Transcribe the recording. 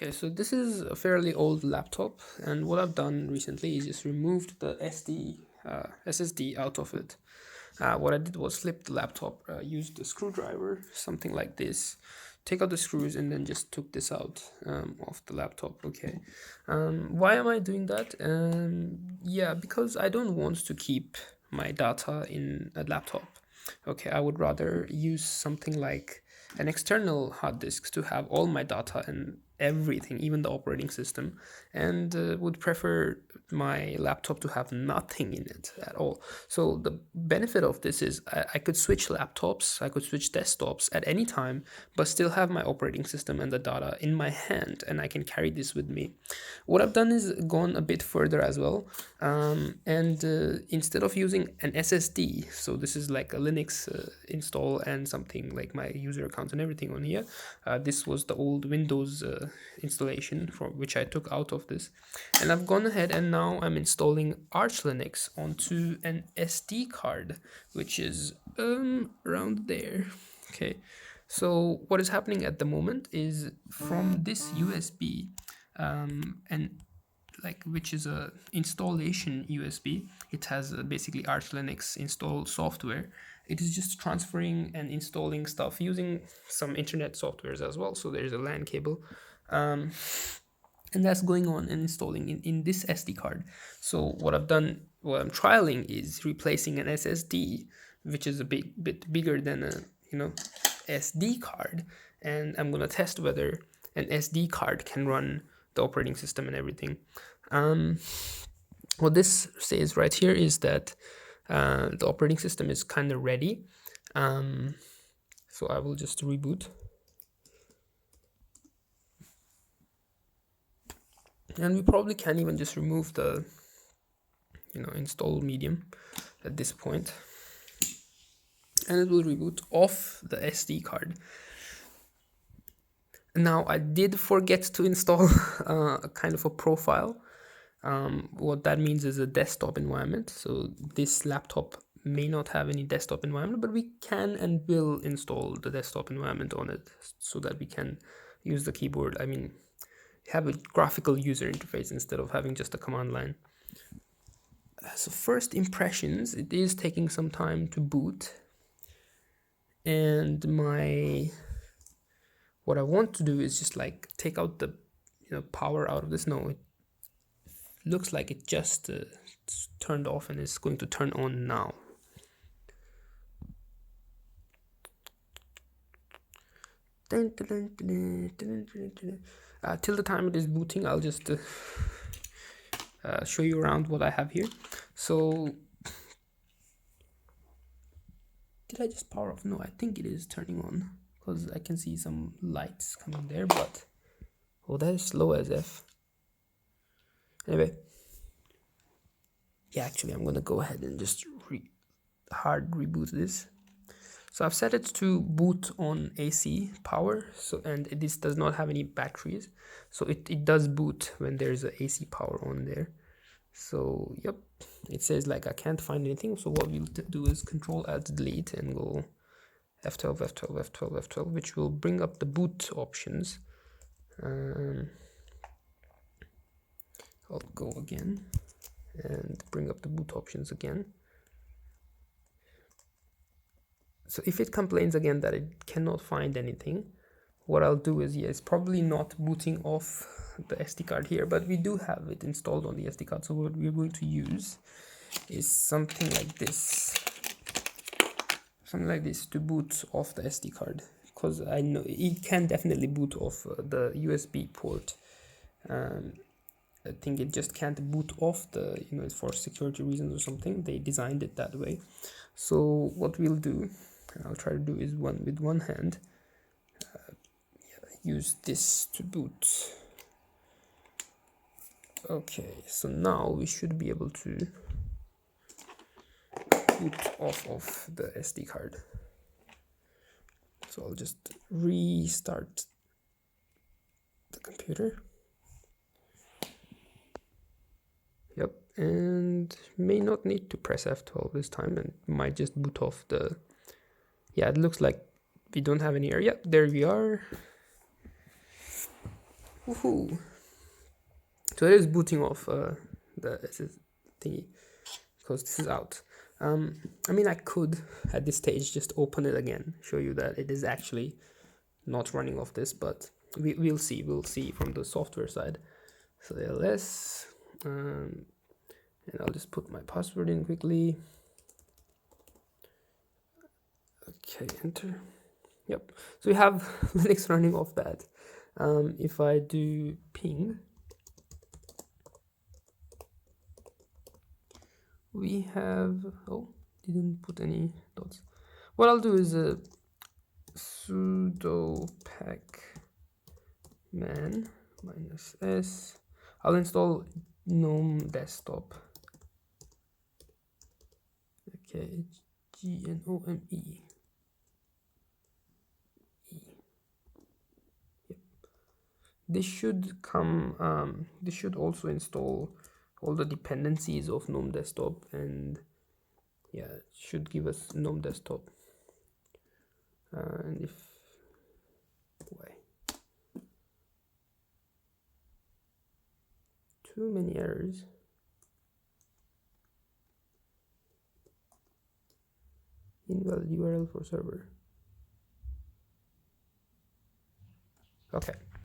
Okay, so this is a fairly old laptop, and what I've done recently is just removed the SSD out of it. What I did was flip the laptop, used a screwdriver, something like this, take out the screws, and then just took this out of the laptop. Okay, why am I doing that? Yeah, because I don't want to keep my data in a laptop. Okay, I would rather use something like an external hard disk to have all my data and everything, even the operating system, and would prefer my laptop to have nothing in it at all. So the benefit of this is I could switch laptops, I could switch desktops at any time, but still have my operating system and the data in my hand, and I can carry this with me. What I've done is gone a bit further as well, and instead of using an SSD, so this is like a Linux install and something like my user account and everything on here. This was the old Windows installation for which I took out of this, and I've gone ahead and now I'm installing ArchLinux onto an SD card, which is around there. Okay, so what is happening at the moment is from this USB, and like which is a installation USB. It has basically ArchLinux install software. It is just transferring and installing stuff using some internet softwares as well. So there's a LAN cable, and that's going on and installing in this SD card. So what I've done, what I'm trialing is replacing an SSD, which is a bit bigger than a SD card, and I'm gonna test whether an SD card can run the operating system and everything. What this says right here is that the operating system is kind of ready. So I will just reboot. And we probably can even just remove the install medium at this point. And it will reboot off the SD card. Now I did forget to install a kind of a profile. What that means is a desktop environment. So this laptop may not have any desktop environment, but we can and will install the desktop environment on it so that we can use the keyboard. I mean, have a graphical user interface instead of having just a command line. So first impressions, it is taking some time to boot. And what I want to do is just like take out the power out of this. No, it looks like it just turned off and is going to turn on now. Till the time it is booting, I'll just show you around what I have here. So did I just power off? No, I think it is turning on because I can see some lights coming there, but that is slow as F. Anyway, yeah, actually I'm gonna go ahead and just hard reboot this. So I've set it to boot on AC power, and this does not have any batteries, so it does boot when there's a AC power on there. So yep, it says like I can't find anything. So what we'll do is Control-Alt-Delete and go F12, F12, F12, F12, which will bring up the boot options. I'll go again and bring up the boot options again. So if it complains again that it cannot find anything, what I'll do is, it's probably not booting off the SD card here, but we do have it installed on the SD card. So what we're going to use is something like this to boot off the SD card, because I know it can definitely boot off the USB port. I think it just can't boot off the, for security reasons or something. They designed it that way. So what we'll do, and I'll try to do, is with one hand, use this to boot. Okay, so now we should be able to boot off of the SD card. So I'll just restart the computer. Yep, and may not need to press F12 this time, and might just boot off the... Yeah, it looks like we don't have any error. Yep, there we are. Woohoo! So it is booting off the SS thingy because this is out. I mean, I could at this stage just open it again, show you that it is actually not running off this, but we'll see. We'll see from the software side. So ls, and I'll just put my password in quickly. Okay, enter. Yep. So we have Linux running off that. If I do ping, we have, oh, didn't put any dots. What I'll do is sudo pacman -s. I'll install gnome desktop. Okay, gnome. Yep. This should come. This should also install all the dependencies of gnome desktop, and yeah, it should give us gnome desktop. And if why too many errors. Invalid URL for server. Okay.